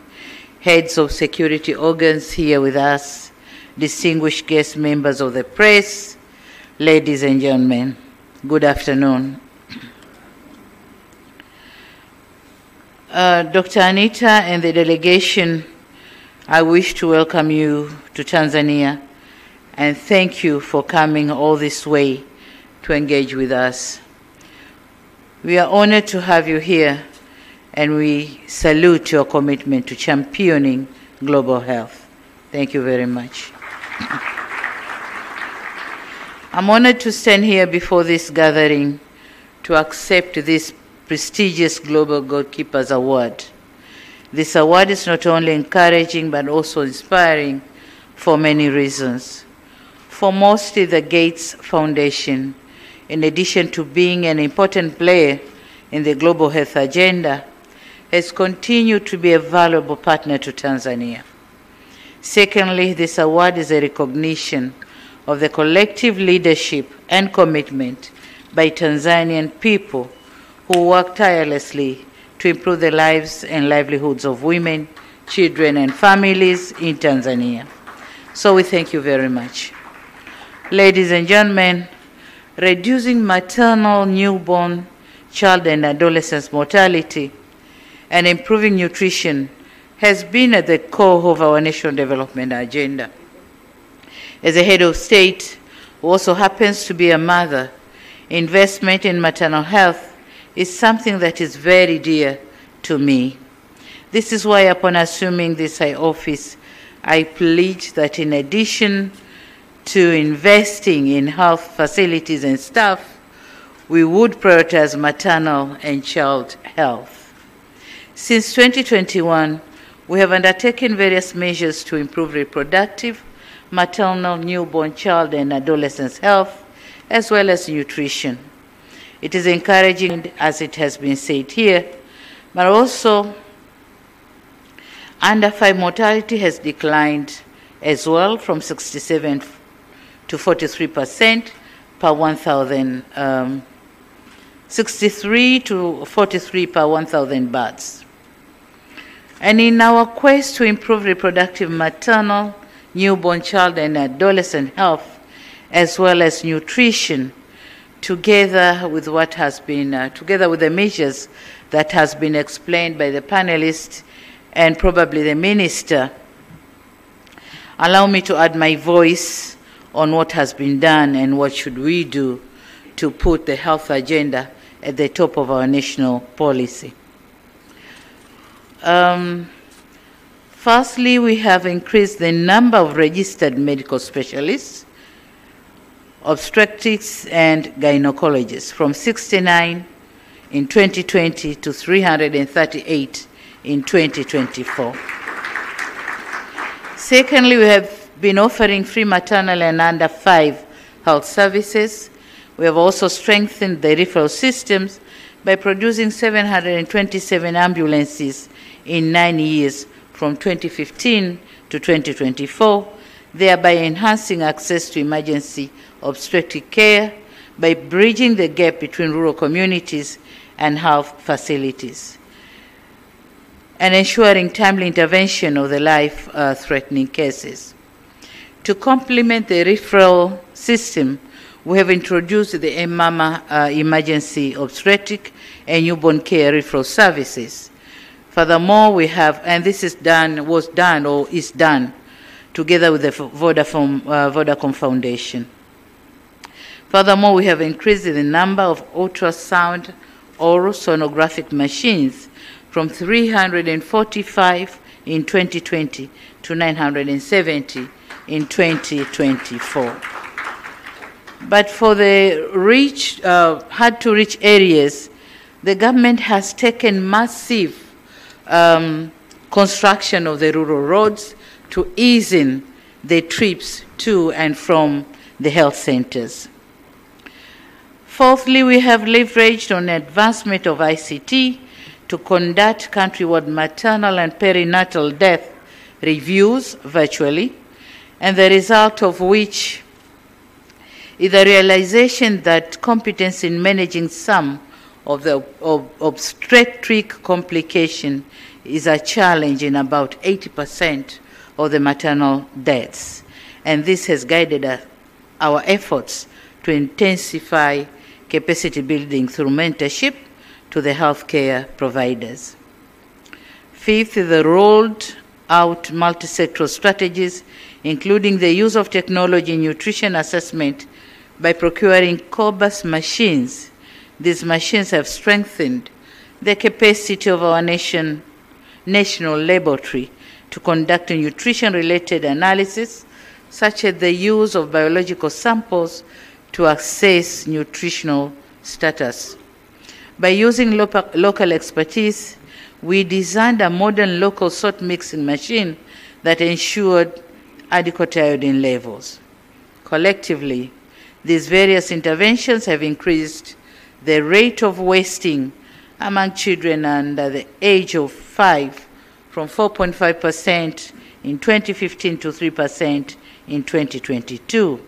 heads of security organs here with us, distinguished guest members of the press, ladies and gentlemen, good afternoon. Dr. Anita and the delegation, I wish to welcome you to Tanzania and thank you for coming all this way to engage with us. We are honored to have you here, and we salute your commitment to championing global health. Thank you very much. I'm honored to stand here before this gathering to accept this prestigious Global Goalkeepers Award. This award is not only encouraging but also inspiring for many reasons. Foremost, the Gates Foundation, in addition to being an important player in the global health agenda, has continued to be a valuable partner to Tanzania. Secondly, this award is a recognition of the collective leadership and commitment by Tanzanian people who work tirelessly to improve the lives and livelihoods of women, children, and families in Tanzania. So we thank you very much. Ladies and gentlemen, reducing maternal, newborn, child, and adolescent mortality and improving nutrition has been at the core of our national development agenda. As a head of state who also happens to be a mother, investment in maternal health is something that is very dear to me. This is why upon assuming this high office, I pledge that in addition to investing in health facilities and staff, we would prioritize maternal and child health. Since 2021, we have undertaken various measures to improve reproductive, maternal, newborn, child, and adolescent health, as well as nutrition. It is encouraging, as it has been said here, but also under 5 mortality has declined as well from 67 to 43% per 1,000, 63 to 43 per 1,000 births. And in our quest to improve reproductive, maternal, newborn, child, and adolescent health, as well as nutrition, together with what has been, together with the measures that has been explained by the panelists and probably the minister, allow me to add my voice on what has been done and what should we do to put the health agenda at the top of our national policy. Firstly, we have increased the number of registered medical specialists, obstetrics and gynecologists from 69 in 2020 to 338 in 2024. Secondly, we have been offering free maternal and under 5 health services. We have also strengthened the referral systems by producing 727 ambulances in 9 years from 2015 to 2024, thereby enhancing access to emergency obstetric care by bridging the gap between rural communities and health facilities, and ensuring timely intervention of the life-threatening cases. To complement the referral system, we have introduced the Mama emergency obstetric and newborn care referral services. Furthermore, we have, and this is done together with the Vodacom Foundation. Furthermore, we have increased the number of ultrasound oral sonographic machines from 345 in 2020 to 970 in 2024. But for the hard-to-reach areas, the government has taken massive construction of the rural roads to ease in the trips to and from the health centers. Fourthly, we have leveraged on advancement of ICT to conduct countrywide maternal and perinatal death reviews virtually, and the result of which is the realization that competence in managing some of the obstetric complication is a challenge in about 80% of the maternal deaths. And this has guided our efforts to intensify capacity building through mentorship to the healthcare providers. Fifth, the rolled out multi-sectoral strategies, including the use of technology in nutrition assessment by procuring cobas machines. These machines have strengthened the capacity of our national laboratory to conduct nutrition-related analysis, such as the use of biological samples to assess nutritional status. By using local expertise, we designed a modern local salt mixing machine that ensured adequate iodine levels. Collectively, these various interventions have increased the rate of wasting among children under the age of 5 from 4.5% in 2015 to 3% in 2022.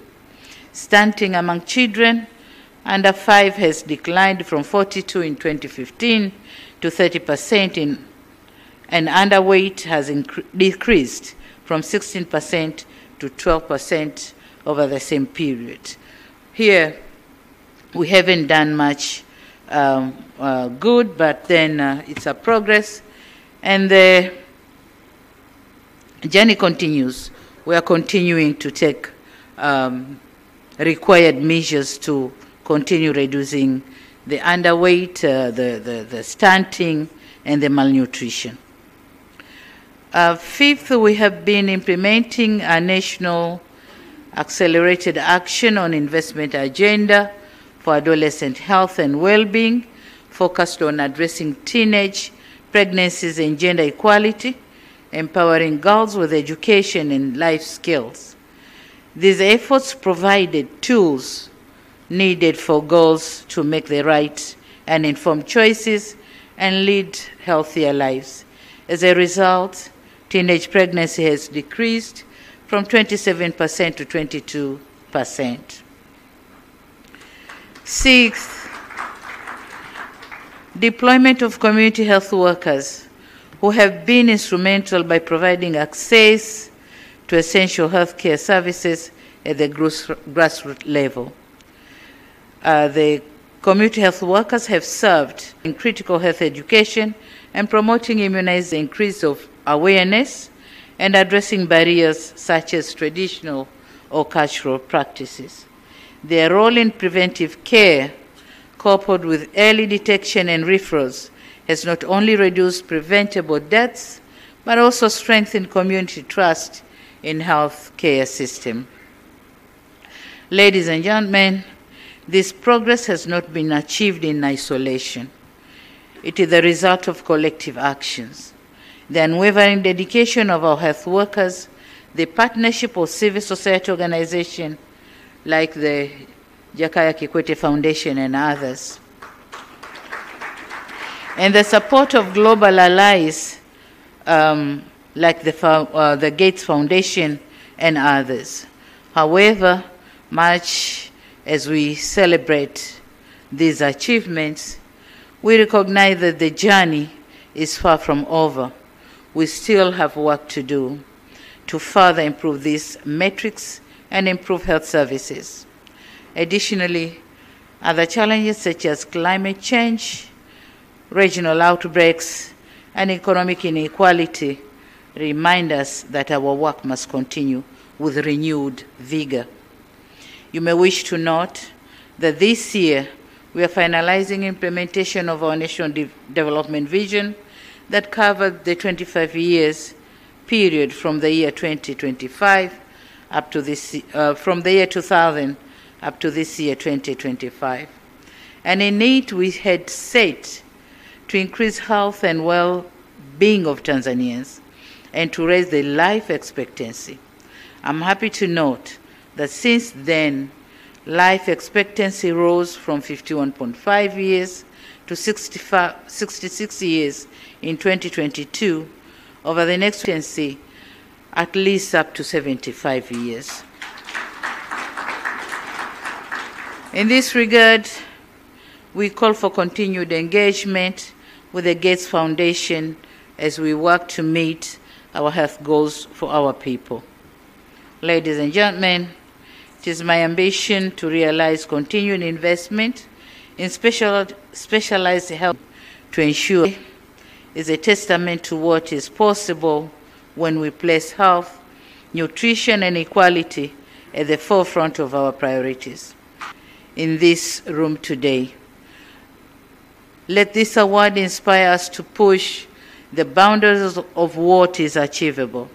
Stunting among children under 5 has declined from 42% in 2015 to 30%, and underweight has decreased from 16% to 12% over the same period. Here, we haven't done much good, but then it's a progress, and the journey continues. We are continuing to take required measures to continue reducing the underweight, the stunting, and the malnutrition. Fifth, we have been implementing a national accelerated action on investment agenda for adolescent health and well-being, focused on addressing teenage pregnancies and gender equality, empowering girls with education and life skills. These efforts provided tools needed for girls to make the right and informed choices and lead healthier lives. As a result, teenage pregnancy has decreased from 27% to 22%. Sixth, deployment of community health workers who have been instrumental by providing access to essential healthcare services at the grassroots level. The community health workers have served in critical health education and promoting immunization, increase of awareness, and addressing barriers such as traditional or cultural practices. Their role in preventive care, coupled with early detection and referrals, has not only reduced preventable deaths, but also strengthened community trust in health care system. Ladies and gentlemen, this progress has not been achieved in isolation. It is the result of collective actions. The unwavering dedication of our health workers, the partnership of civil society organizations like the Jakaya Kikwete Foundation and others, and the support of global allies like the Gates Foundation and others. However, much as we celebrate these achievements, we recognize that the journey is far from over. We still have work to do to further improve these metrics and improve health services. Additionally, other challenges such as climate change, regional outbreaks, and economic inequality remind us that our work must continue with renewed vigor. You may wish to note that this year we are finalizing implementation of our national development vision that covered the 25 years period from the year 2025 up to this, from the year 2000 up to this year 2025. And in it we had set to increase health and well-being of Tanzanians and to raise the life expectancy. I'm happy to note that since then, life expectancy rose from 51.5 years to 66 years in 2022, over the next expectancy at least up to 75 years. In this regard, we call for continued engagement with the Gates Foundation as we work to meet our health goals for our people. Ladies and gentlemen, it is my ambition to realize continued investment in specialized health to ensure is a testament to what is possible when we place health, nutrition, and equality at the forefront of our priorities. In this room today, let this award inspire us to push the boundaries of what is achievable.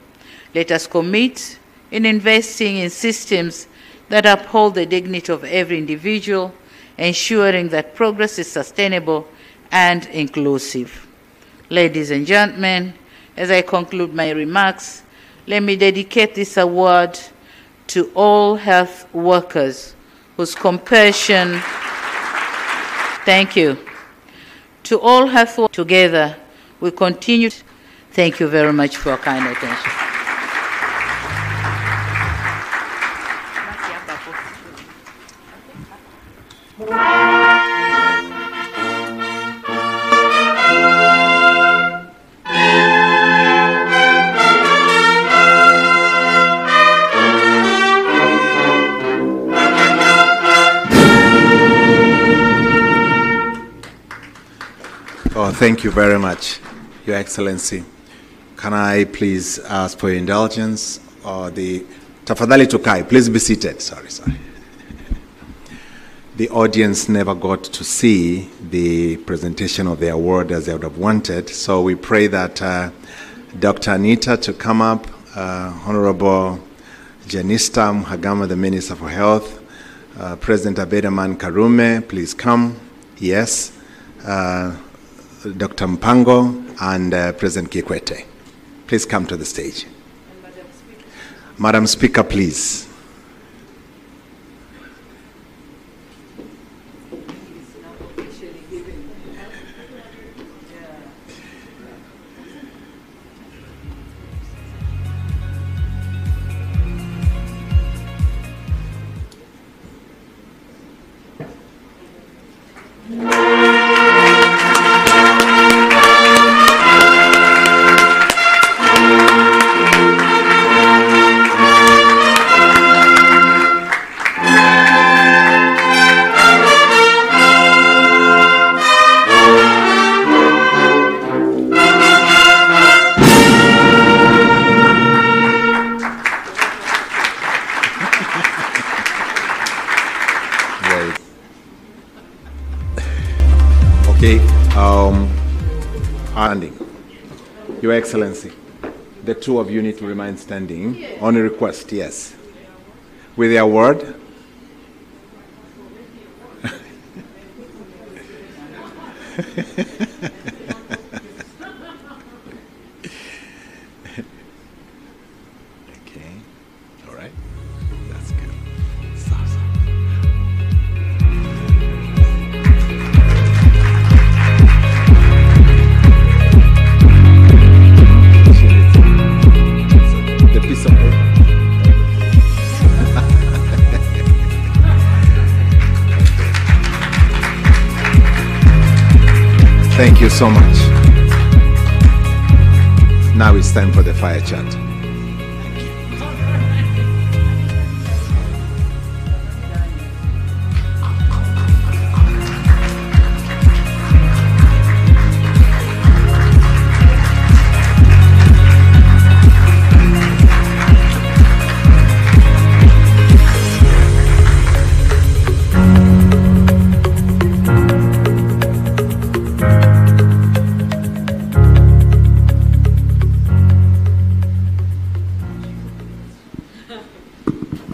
Let us commit in investing in systems that uphold the dignity of every individual, ensuring that progress is sustainable and inclusive. Ladies and gentlemen, as I conclude my remarks, let me dedicate this award to all health workers whose compassion, thank you, to all health workers together, we continue. Thank you very much for your kind attention. Oh, thank you very much, Your Excellency. Can I please ask for your indulgence? Tafadhali tukai, please be seated. Sorry. The audience never got to see the presentation of the award as they would have wanted, so we pray that Dr. Anita to come up, Honorable Janista Mhagama, the Minister for Health, President Abedaman Karume, please come. Yes. Dr. Mpango and President Kikwete. Please come to the stage. Madam Speaker, please. Okay, standing. Your Excellency, the two of you need to remain standing on a request, yes. With the award. Okay. Thank you so much. Now it's time for the fire chat.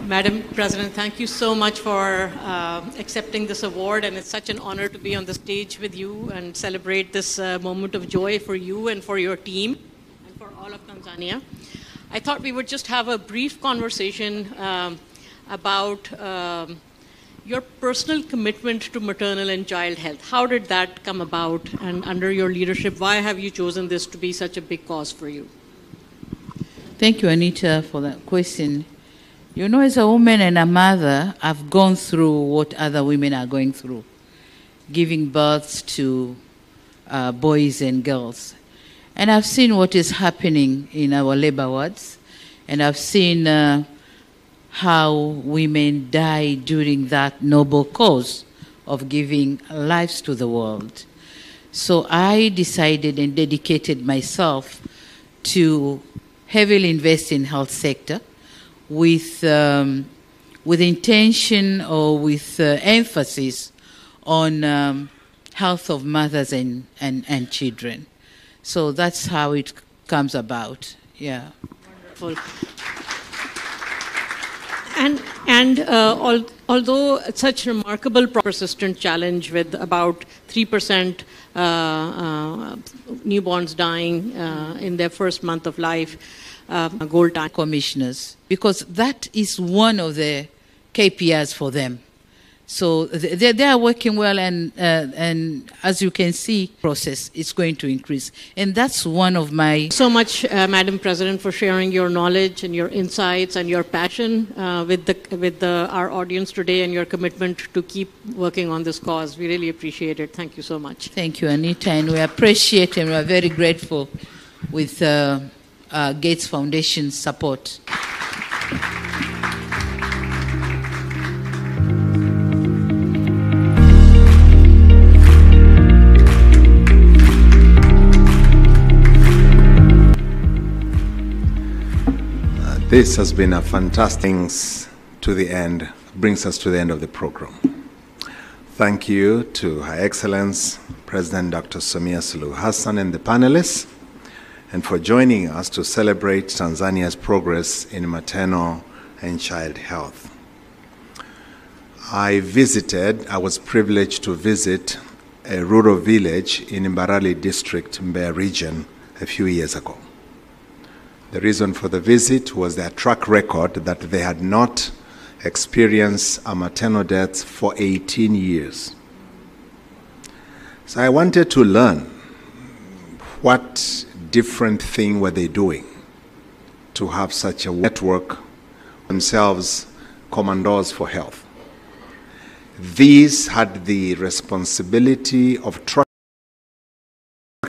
Madam President, thank you so much for accepting this award, and it's such an honor to be on the stage with you and celebrate this moment of joy for you and for your team and for all of Tanzania. I thought we would just have a brief conversation about your personal commitment to maternal and child health. How did that come about, and under your leadership, why have you chosen this to be such a big cause for you? Thank you, Anita, for that question. You know, as a woman and a mother, I've gone through what other women are going through, giving birth to boys and girls. And I've seen what is happening in our labor wards, and I've seen how women die during that noble cause of giving lives to the world. So I decided and dedicated myself to heavily invest in health sector, with intention or with emphasis on health of mothers and children. So that's how it comes about. Yeah. Wonderful. And although such remarkable persistent challenge with about 3% newborns dying in their first month of life, goal time commissioners, because that is one of the KPIs for them. So they are working well, and as you can see, process is going to increase, and that's one of my. So much, Madam President, for sharing your knowledge and your insights and your passion with our audience today, and your commitment to keep working on this cause. We really appreciate it. Thank you so much. Thank you, Anita, and we appreciate and we are very grateful with Gates Foundation's support. This has been a fantastic to the end, brings us to the end of the program. Thank you to Her Excellence President Dr. Samia Suluhu Hassan and the panelists, and for joining us to celebrate Tanzania's progress in maternal and child health. I was privileged to visit a rural village in Mbarali district, Mbeya region, a few years ago. The reason for the visit was their track record that they had not experienced a maternal death for 18 years. So I wanted to learn what different thing were they doing to have such a network, themselves commandos for health. These had the responsibility of tracking